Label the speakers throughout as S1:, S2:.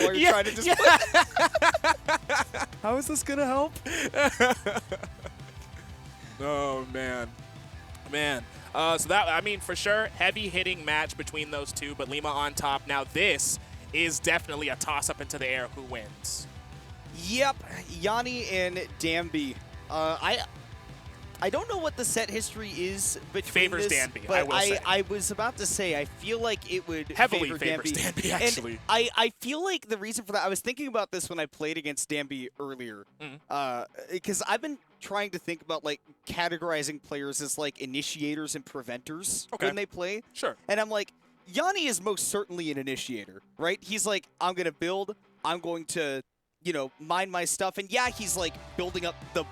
S1: while you're trying to just How is this gonna help?
S2: Oh, man. Man. So that, I mean, for sure, heavy-hitting match between those two, but Lima on top. Now this is definitely a toss-up into the air. Who wins?
S1: Yep, Yonni and Danbi. I don't know what the set history is between
S2: Favors
S1: this,
S2: Danbi,
S1: but
S2: I will say.
S1: I was about to say, I feel like it would
S2: Heavily
S1: favor
S2: favors Danbi, actually.
S1: And I feel like the reason for that, I was thinking about this when I played against Danbi earlier, because I've been trying to think about like categorizing players as like initiators and preventers when they play.
S2: Sure.
S1: And I'm like, Yonni is most certainly an initiator, right? He's like, I'm going to build, I'm going to, you know, mine my stuff. And yeah, he's like building up the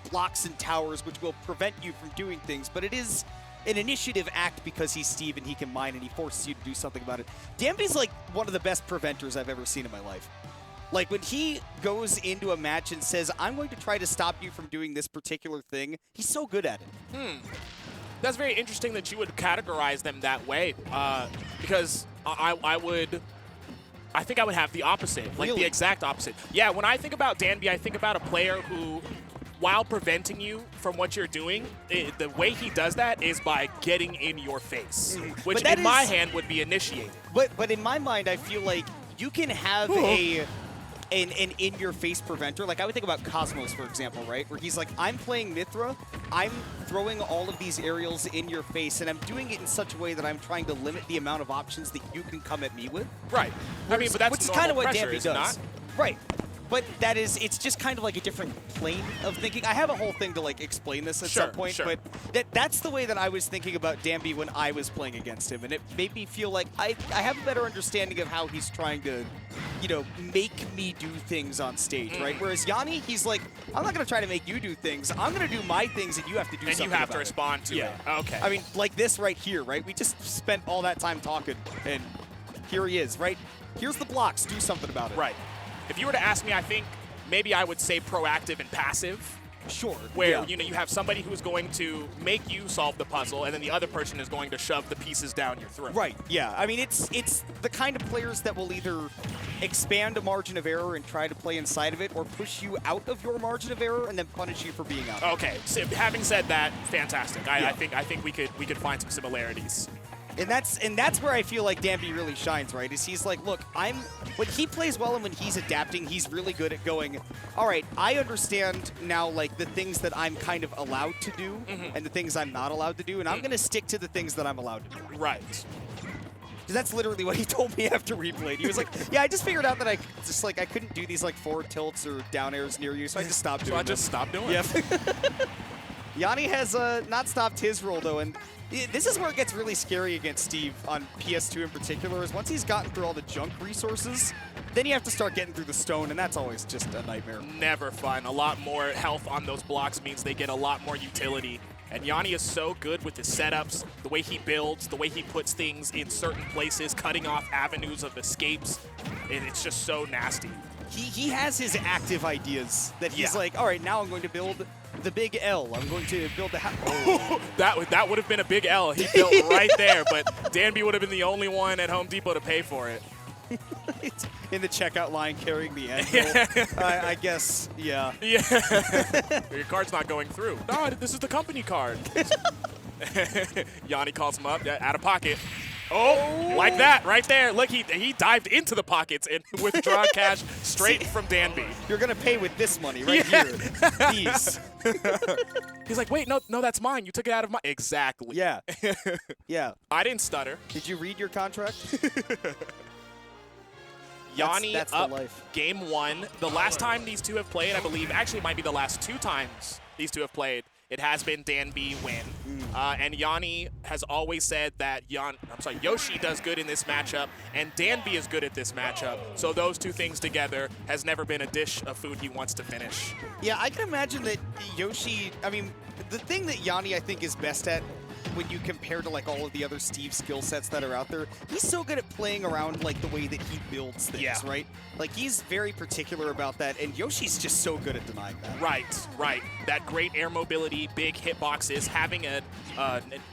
S1: blocks and towers, which will prevent you from doing things, but it is an initiative act because he's Steve and he can mine and he forces you to do something about it. Danbi's like one of the best preventers I've ever seen in my life. Like when he goes into a match and says, I'm going to try to stop you from doing this particular thing, he's so good at it.
S2: That's very interesting that you would categorize them that way, because I think I would have the opposite, like the exact opposite. Yeah, when I think about Danbi, I think about a player who, while preventing you from what you're doing, the way he does that is by getting in your face, which in my hand would be initiated.
S1: But in my mind, I feel like you can have an in-your-face preventer. Like I would think about Cosmos, for example, right? Where he's like, I'm playing Mithra, I'm throwing all of these aerials in your face, and I'm doing it in such a way that I'm trying to limit the amount of options that you can come at me with.
S2: Right. I mean, but that's
S1: which is kind of what
S2: pressure,
S1: Danbi does.
S2: Not?
S1: Right. But that is, it's just kind of like a different plane of thinking. I have a whole thing to like explain this at some point, but that's the way that I was thinking about Danbi when I was playing against him, and it made me feel like I have a better understanding of how he's trying to, you know, make me do things on stage, right? Whereas Yonni, he's like, I'm not going to try to make you do things. I'm going to do my things, and you have to do something
S2: And you have
S1: about
S2: to respond to it. Okay.
S1: I mean, like this right here, right? We just spent all that time talking, and here he is, right? Here's the blocks. Do something about it.
S2: Right. If you were to ask me, I think maybe I would say proactive and passive.
S1: Sure.
S2: Where you know you have somebody who's going to make you solve the puzzle, and then the other person is going to shove the pieces down your throat.
S1: Right. Yeah. I mean, it's the kind of players that will either expand a margin of error and try to play inside of it, or push you out of your margin of error and then punish you for being out.
S2: Okay. So having said that, fantastic. I think we could find some similarities.
S1: And that's where I feel like Danbi really shines, right? Is he's like, look, when he plays well and when he's adapting, he's really good at going, all right, I understand now like the things that I'm kind of allowed to do and the things I'm not allowed to do, and I'm going to stick to the things that I'm allowed to do.
S2: Right.
S1: Because that's literally what he told me after we played. He was like, yeah, I just figured out that I couldn't do these like forward tilts or down airs near you, so I just stopped doing them.
S2: So I just stopped doing
S1: it. Yonni has not stopped his roll, though, and this is where it gets really scary against Steve on PS2 in particular, is once he's gotten through all the junk resources, then you have to start getting through the stone, and that's always just a nightmare.
S2: Never fun. A lot more health on those blocks means they get a lot more utility. And Yonni is so good with his setups, the way he builds, the way he puts things in certain places, cutting off avenues of escapes. And it's just so nasty.
S1: He has his active ideas that he's like, all right, now I'm going to build the big L. I'm going to build the
S2: that would have been a big L. He built right there, but Danbi would have been the only one at Home Depot to pay for it.
S1: In the checkout line carrying the end. I guess, yeah.
S2: Your card's not going through. No, this is the company card. Yonni calls him up, out of pocket. Oh, like that, right there. Look, he dived into the pockets and withdraw cash straight from Danbi.
S1: You're going to pay with this money right here. These.
S2: He's like, wait, no, that's mine. You took it out of my... Exactly.
S1: Yeah. Yeah.
S2: I didn't stutter.
S1: Did you read your contract?
S2: Yonni
S1: that's
S2: up
S1: the life.
S2: game one. The last time these two have played, I believe, actually it might be the last 2 times these two have played, it has been Danbi win. And Yonni has always said that Yoshi does good in this matchup, and Danbi is good at this matchup. So those two things together has never been a dish of food he wants to finish.
S1: Yeah, I can imagine that Yoshi, I mean, the thing that Yonni, I think, is best at when you compare to like all of the other Steve skill sets that are out there, he's so good at playing around like the way that he builds things, right? Like he's very particular about that, and Yoshi's just so good at denying that.
S2: Right. That great air mobility, big hitboxes, having an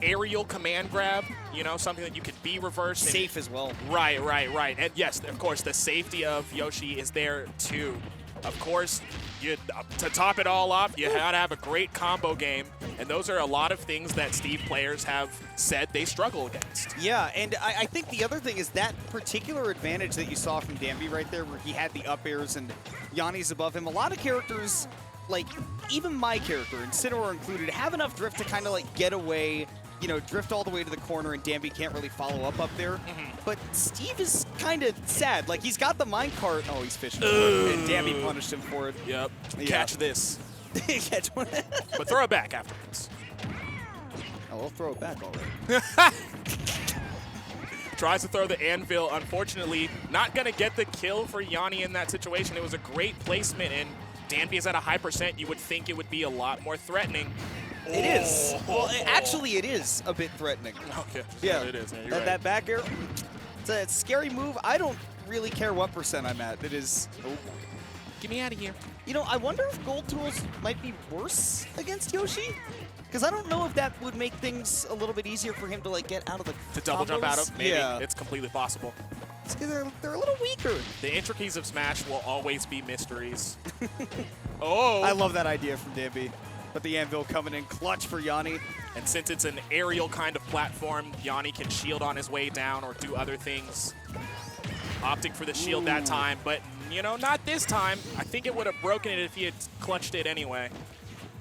S2: aerial command grab, you know, something that you can be reversed.
S1: Safe as well.
S2: Right. And yes, of course, the safety of Yoshi is there too. Of course, to top it all off, you gotta have a great combo game, and those are a lot of things that Steve players have said they struggle against.
S1: Yeah, and I think the other thing is that particular advantage that you saw from Danbi right there, where he had the up airs and Yanni's above him. A lot of characters, like even my character, and Incineroar included, have enough drift to kind of like get away, you know, drift all the way to the corner, and Danbi can't really follow up there. But Steve is kind of sad. Like, he's got the minecart. Oh, he's fishing. And Danbi punished him for it.
S2: Yep. Catch this.
S1: Catch one.
S2: But throw it back afterwards.
S1: Oh, we'll throw it back already.
S2: Tries to throw the anvil. Unfortunately, not going to get the kill for Yonni in that situation. It was a great placement, and Danbi is at a high percent. You would think it would be a lot more threatening.
S1: It is. Well, actually, it is a bit threatening.
S2: Okay.
S1: Yeah,
S2: it is. Yeah,
S1: that back air, it's a scary move. I don't really care what percent I'm at. It is. Oh.
S2: Get me out of here.
S1: You know, I wonder if gold tools might be worse against Yoshi. Because I don't know if that would make things a little bit easier for him to like get out of the
S2: To double jump out of? Maybe.
S1: Yeah.
S2: It's completely possible.
S1: It's 'cause they're a little weaker.
S2: The intricacies of Smash will always be mysteries. Oh!
S1: I love that idea from Danbi. But the anvil coming in clutch for Yonni.
S2: And since it's an aerial kind of platform, Yonni can shield on his way down or do other things. Opting for the shield that time, but, you know, not this time. I think it would have broken it if he had clutched it anyway.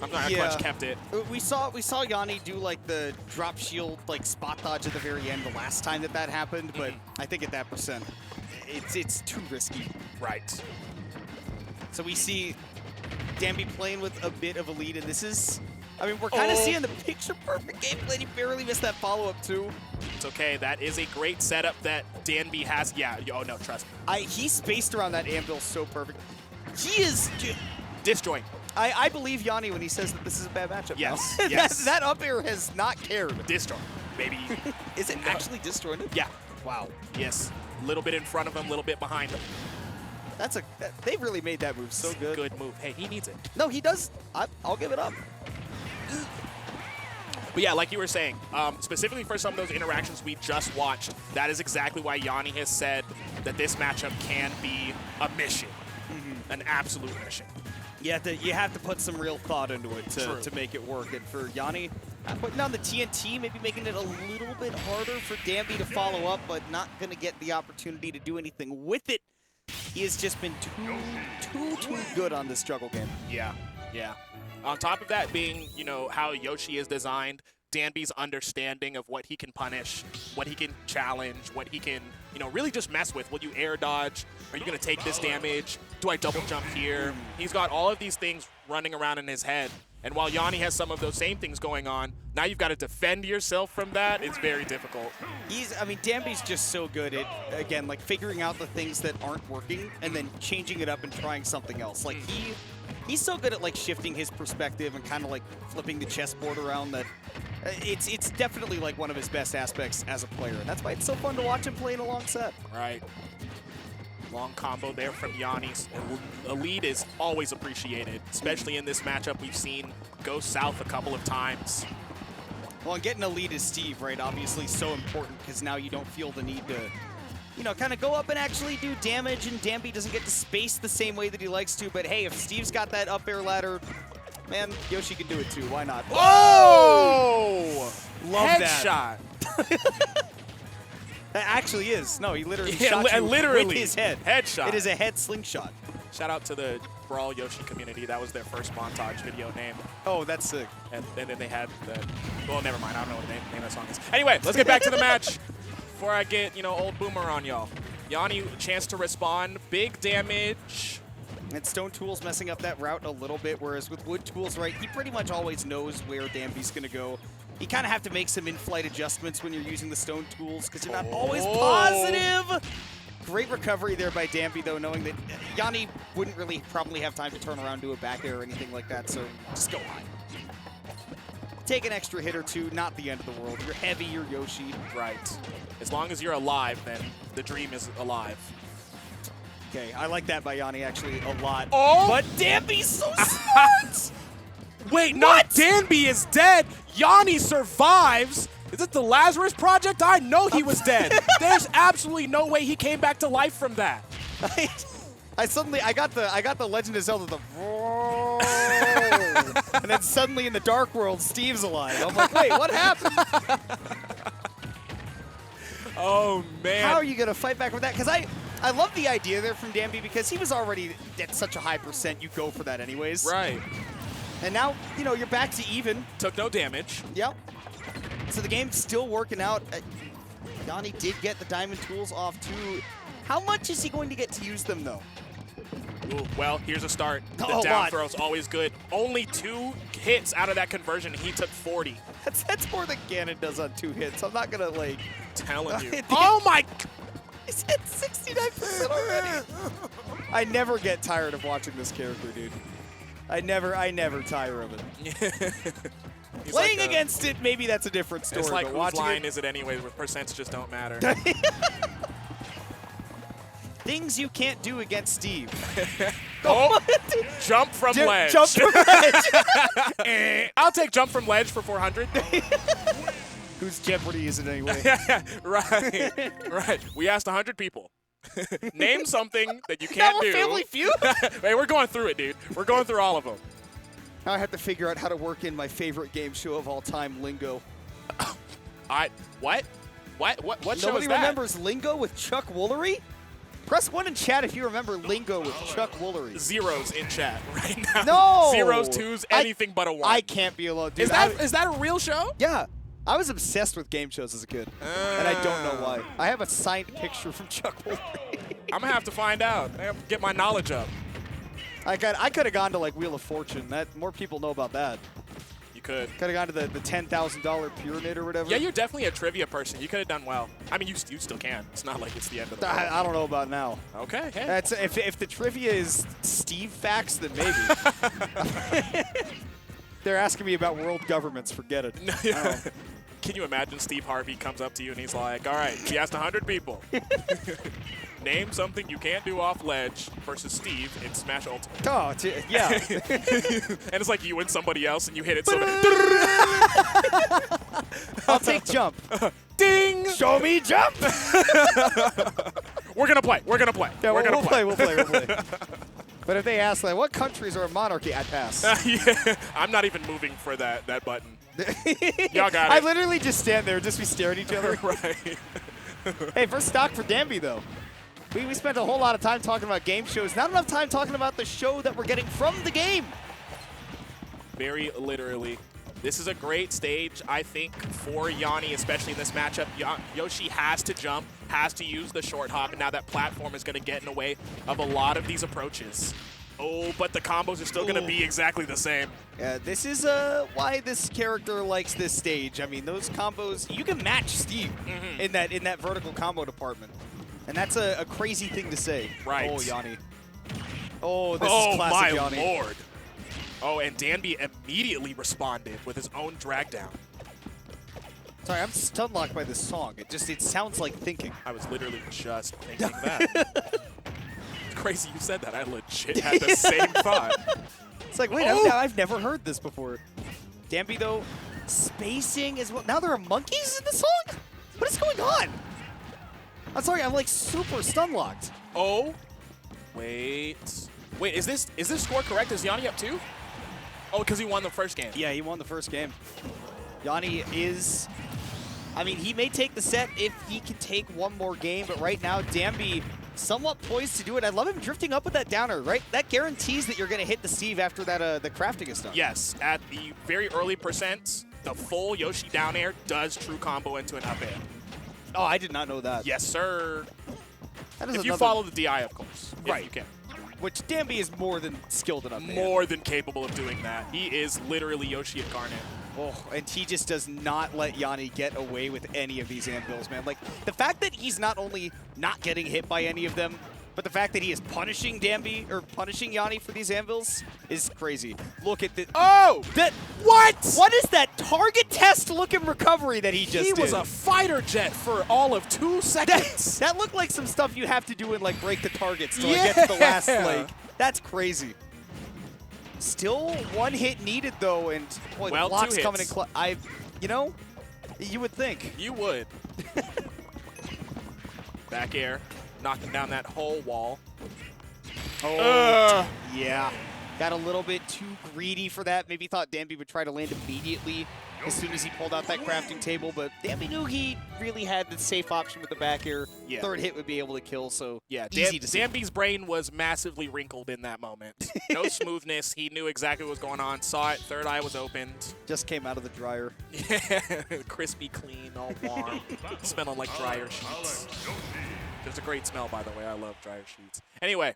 S2: I'm not clutch kept it.
S1: We saw Yonni do like the drop shield like spot dodge at the very end the last time that happened, but I think at that percent, it's too risky.
S2: Right.
S1: So we see Danbi playing with a bit of a lead, and this is, I mean, we're kind of seeing the picture-perfect gameplay. He barely missed that follow-up, too.
S2: It's okay. That is a great setup that Danbi has. Yeah, oh, no, trust me.
S1: He spaced around that anvil so perfect. He is...
S2: Disjoint.
S1: I believe Yonni when he says that this is a bad matchup.
S2: Yes,
S1: now.
S2: yes.
S1: that up air has not cared.
S2: Disjoint, baby.
S1: Is it actually disjointed?
S2: Yeah.
S1: Wow.
S2: Yes. A little bit in front of him, a little bit behind him.
S1: They really made that move so good.
S2: Good move. Hey, he needs it.
S1: No, he does. I'll give it up.
S2: But yeah, like you were saying, specifically for some of those interactions we just watched, that is exactly why Yonni has said that this matchup can be a mission, an absolute mission.
S1: You have to put some real thought into it to make it work. And for Yonni, putting down the TNT, maybe making it a little bit harder for Danbi to follow up, but not going to get the opportunity to do anything with it. He has just been too good on this juggle game.
S2: Yeah. On top of that being, you know, how Yoshi is designed, Danbi's understanding of what he can punish, what he can challenge, what he can, you know, really just mess with. Will you air dodge? Are you going to take this damage? Do I double jump here? He's got all of these things running around in his head. And while Yonni has some of those same things going on, now you've got to defend yourself from that. It's very difficult.
S1: Danbi's just so good at, again, like figuring out the things that aren't working and then changing it up and trying something else. Like he's so good at like shifting his perspective and kind of like flipping the chessboard around that it's definitely like one of his best aspects as a player. And that's why it's so fun to watch him play in a long set.
S2: Right. Long combo there from Yonni. A lead is always appreciated, especially in this matchup we've seen go south a couple of times.
S1: Well, and getting a lead is Steve, right? Obviously so important because now you don't feel the need to, you know, kind of go up and actually do damage, and Danbi doesn't get to space the same way that he likes to. But hey, if Steve's got that up air ladder, man, Yoshi can do it too. Why not?
S2: Oh!
S1: Love
S2: Headshot.
S1: that. That actually is. No, he literally shot you
S2: literally
S1: with his head.
S2: Headshot.
S1: It is a head slingshot.
S2: Shout out to the Brawl Yoshi community. That was their first montage video name.
S1: Oh, that's sick.
S2: And then they had the... Well, never mind. I don't know what the name of that song is. Anyway, let's get back to the match before I get, you know, old boomer on y'all. Yonni, chance to respond. Big damage.
S1: And Stone Tools messing up that route a little bit, whereas with Wood Tools, right, he pretty much always knows where Danbi's going to go. You kind of have to make some in-flight adjustments when you're using the Stone Tools because you're not always positive. Great recovery there by Danbi, though, knowing that Yonni wouldn't really probably have time to turn around, do a back air or anything like that, so just go high. take an extra hit or two, not the end of the world. You're heavy, you're Yoshi.
S2: Right. As long as you're alive, then the dream is alive.
S1: Okay, I like that by Yanni actually a lot.
S2: Oh!
S1: But Danbi's so smart!
S2: Wait, no, Danbi is dead. Yanni survives. Is it the Lazarus Project? I know he was dead. There's absolutely no way he came back to life from that.
S1: I got the Legend of Zelda, the and then suddenly in the Dark World, Steve's alive. I'm like, wait, what happened?
S2: Oh, man.
S1: How are you going to fight back with that? Because I love the idea there from Danbi because he was already at such a high percent, you go for that anyways.
S2: Right.
S1: And now, you know, you're back to even.
S2: Took no damage.
S1: Yep. So the game's still working out. Yanni did get the diamond tools off too. How much is he going to get to use them though?
S2: Ooh, well, here's a start. The
S1: A
S2: down
S1: lot.
S2: throw's always good. Only 2 hits out of that conversion. He took 40.
S1: That's more than Ganon does on 2 hits. I'm not gonna like.
S2: Telling you. Oh my!
S1: He's at 69% already. I never get tired of watching this character, dude. I never tire of it. Playing
S2: like
S1: against it, maybe that's a different story.
S2: It's like,
S1: but
S2: whose
S1: watching
S2: line is it anyways? With percentages don't matter.
S1: Things you can't do against Steve.
S2: Oh, jump from ledge.
S1: Jump from ledge.
S2: I'll take jump from ledge for 400.
S1: Whose Jeopardy is it anyway?
S2: Right. We asked 100 people. Name something that you can't do.
S1: Family Feud?
S2: Hey, we're going through it, dude. We're going through all of them.
S1: Now I have to figure out how to work in my favorite game show of all time, Lingo.
S2: What show is
S1: Nobody
S2: that?
S1: remembers Lingo with Chuck Woolery? Press 1 in chat if you remember Lingo with Chuck Woolery.
S2: Zeros in chat right now.
S1: No!
S2: Zeros, 2s, anything but a 1.
S1: I can't be alone. Dude,
S2: Is that a real show?
S1: Yeah. I was obsessed with game shows as a kid, and I don't know why. I have a signed picture from Chuck Woolery.
S2: I'm going to have to find out. I have to get my knowledge up.
S1: I could have gone to, like, Wheel of Fortune. More people know about that.
S2: You could.
S1: Could have gone to the $10,000 pyramid or whatever.
S2: Yeah, you're definitely a trivia person. You could have done well. I mean, you still can. It's not like it's the end of the world.
S1: I don't know about now.
S2: Okay. Hey.
S1: That's if the trivia is Steve facts, then maybe. They're asking me about world governments. Forget it.
S2: Can you imagine Steve Harvey comes up to you and he's like, all right, he asked 100 people. Name something you can't do off ledge versus Steve in Smash Ultimate.
S1: Oh, yeah.
S2: And it's like you and somebody else and you hit it so
S1: I'll take jump.
S2: Ding!
S1: Show me jump!
S2: We're going to play. We're going to play.
S1: Yeah,
S2: we're going to play.
S1: We'll play. But if they ask, like, what countries are a monarchy, I pass.
S2: Yeah, I'm not even moving for that button. Y'all got it.
S1: I literally just stand there and just be staring at each other.
S2: Right.
S1: Hey, first stock for Danbi, though. We spent a whole lot of time talking about game shows. Not enough time talking about the show that we're getting from the game.
S2: Very literally. This is a great stage, I think, for Yanni, especially in this matchup. Yoshi has to jump, has to use the short hop, and now that platform is going to get in the way of a lot of these approaches. Oh, but the combos are still going to be exactly the same.
S1: Yeah, this is why this character likes this stage. I mean, those combos, you can match Steve in that vertical combo department. And that's a crazy thing to say.
S2: Right.
S1: Oh, Yanni. Oh, this is classic Yanni.
S2: Oh, my lord. Oh, and Danbi immediately responded with his own drag down.
S1: Sorry, I'm stun locked by this song. It sounds like thinking.
S2: I was literally just thinking that. It's crazy you said that. I legit had the same thought.
S1: It's like, wait, I've never heard this before. Danbi, though, spacing as well. Now there are monkeys in the song? What is going on? I'm sorry, I'm like super stun locked.
S2: Oh, wait, is this score correct? Is Yanni up 2? Oh, because he won the first game.
S1: Yeah, he won the first game. Yanni is, I mean, he may take the set if he can take one more game, but right now, Danbi somewhat poised to do it. I love him drifting up with that downer, right? That guarantees that you're going to hit the Steve after that the crafting is done.
S2: Yes, at the very early percents, the full Yoshi down air does true combo into an up air.
S1: Oh, I did not know that.
S2: Yes, sir.
S1: That is
S2: if you follow the DI, of course.
S1: Right.
S2: If you can.
S1: Which Danbi is more than skilled enough.
S2: More than capable of doing that. He is literally Yoshi incarnate.
S1: Oh, and he just does not let Yanni get away with any of these anvils, man. Like, the fact that he's not only not getting hit by any of them, But the fact that he is punishing Danbi, or punishing Yonni for these anvils is crazy. Look at the—
S2: Oh! What?
S1: What is that target test looking recovery that he just did?
S2: He was a fighter jet for all of 2 seconds.
S1: That looked like some stuff you have to do in like break the targets to like, get to the last like. That's crazy. Still 1 hit needed though, and boy,
S2: well,
S1: the blocks
S2: 2
S1: coming
S2: hits.
S1: in. You know, you would think.
S2: You would. Back air, knocking down that whole wall.
S1: Oh, yeah. Got a little bit too greedy for that. Maybe thought Danbi would try to land immediately as soon as he pulled out that crafting table, but Danbi knew he really had the safe option with the back air.
S2: Yeah.
S1: 3rd hit would be able to kill, so
S2: yeah,
S1: easy to see.
S2: Danbi's brain was massively wrinkled in that moment. No smoothness. He knew exactly what was going on. Saw it. 3rd eye was opened.
S1: Just came out of the dryer.
S2: Yeah, crispy, clean, all warm, smelling like dryer sheets. There's a great smell, by the way. I love dryer sheets. Anyway.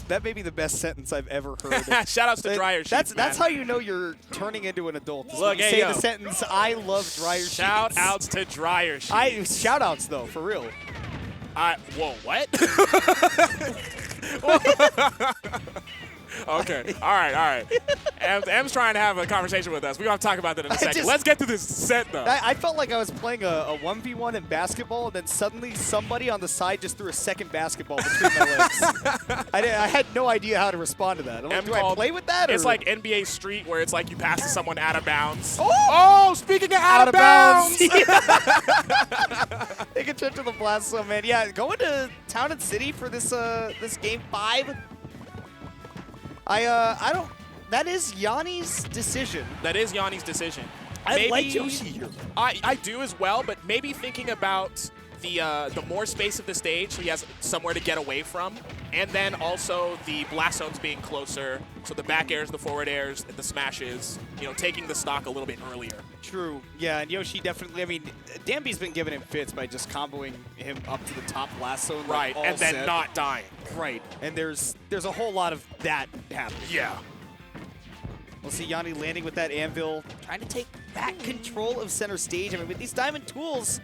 S1: That may be the best sentence I've ever heard.
S2: Shout-outs to dryer sheets,
S1: That's how you know you're turning into an adult.
S2: Look,
S1: you
S2: hey,
S1: say
S2: yo.
S1: the sentence, I love dryer sheets.
S2: Shout-outs to dryer sheets.
S1: Shout-outs, though, for real.
S2: Whoa, what? Okay, all right. M's trying to have a conversation with us. We're going to talk about that in a second. Let's get to this set, though.
S1: I felt like I was playing a 1v1 in basketball, and then suddenly somebody on the side just threw a second basketball between my legs. I had no idea how to respond to that. I'm like, do I play with that? Or?
S2: It's like NBA Street, where it's like you pass to someone out of bounds.
S1: Oh,
S2: speaking of out of bounds.
S1: Take a trip to the Blast Zone, man. Yeah, going to Town and City for this this game 5. I don't. That is Yonni's decision.
S2: That is Yonni's decision.
S1: I like Yoshi here.
S2: I do as well, but maybe thinking about the more space of the stage, so he has somewhere to get away from, and then also the blast zones being closer, so the back airs, the forward airs, and the smashes, you know, taking the stock a little bit earlier.
S1: True. Yeah, and Yoshi definitely. I mean, Danbi's been giving him fits by just comboing him up to the top blast zone,
S2: right,
S1: like,
S2: and then
S1: set.
S2: not dying.
S1: Right, and there's a whole lot of that happening.
S2: Yeah.
S1: We'll see Yonni landing with that anvil, trying to take back control of center stage. I mean, with these diamond tools,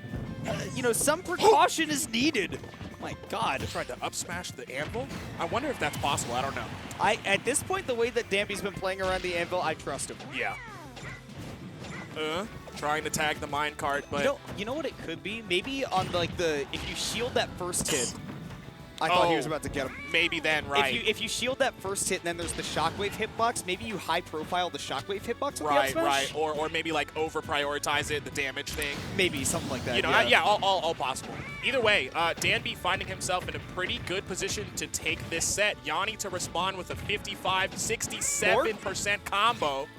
S1: you know, some precaution is needed. My God.
S2: Tried to up smash the anvil? I wonder if that's possible. I don't know.
S1: At this point, the way that Danbi's been playing around the anvil, I trust him.
S2: Yeah. Trying to tag the minecart, but
S1: You know what it could be? Maybe on like if you shield that first hit. I thought he was about to get him.
S2: Maybe then, right.
S1: If you shield that first hit and then there's the Shockwave hitbox, maybe you high profile the Shockwave hitbox with the up smash?
S2: Right. Or maybe like over prioritize it, the damage thing.
S1: Maybe something like that.
S2: You know, all possible. Either way, Danbi finding himself in a pretty good position to take this set. Yonni to respond with a 55-67% combo.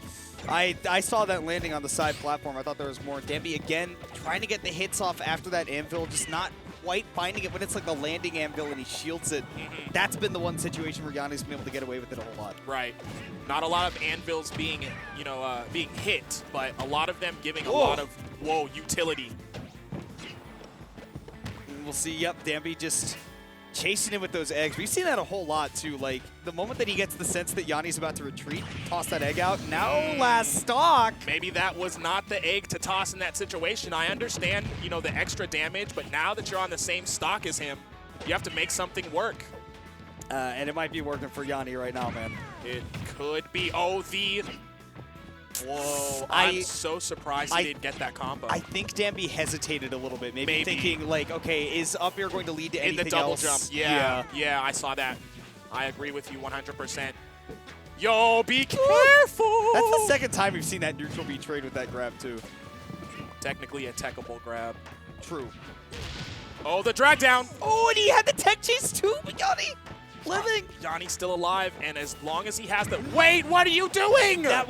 S1: I saw that landing on the side platform. I thought there was more. Danbi again trying to get the hits off after that anvil, just not quite finding it when it's like the landing anvil and he shields it. That's been the one situation where Yonni's been able to get away with it a whole lot.
S2: Right. Not a lot of anvils being, you know, being hit, but a lot of them giving a lot of, utility.
S1: And we'll see, yep, Danbi just chasing him with those eggs. We've seen that a whole lot, too. Like, the moment that he gets the sense that Yonni's about to retreat, toss that egg out. Now last stock.
S2: Maybe that was not the egg to toss in that situation. I understand, you know, the extra damage, but now that you're on the same stock as him, you have to make something work.
S1: And it might be working for Yonni right now, man.
S2: It could be. Oh, Whoa, I'm so surprised he didn't get that combo.
S1: I think Danbi hesitated a little bit, maybe thinking like, okay, is up air going to lead to anything
S2: in the double
S1: else?
S2: Jump. Yeah, I saw that. I agree with you 100%. Yo, be careful!
S1: That's the second time we've seen that neutral B trade with that grab, too.
S2: Technically a techable grab.
S1: True.
S2: Oh, the drag down.
S1: Oh, and he had the tech chase, too, but Yonni living.
S2: Yonni's still alive, and as long as he has the— Wait, what are you doing?
S1: That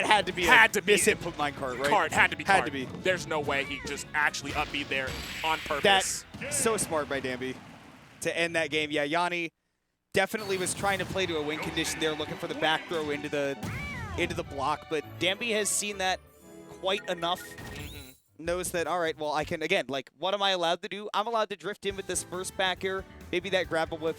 S1: had to be miss input minecart, right?
S2: Had to be.
S1: Had to be.
S2: There's no way he just actually upbeat there on purpose.
S1: That's so smart by Danbi to end that game. Yeah, Yonni definitely was trying to play to a win condition there, looking for the back throw into the block, but Danbi has seen that quite enough. Knows that, all right, well, I can, again, like, what am I allowed to do? I'm allowed to drift in with this first back air. Maybe that grab will whip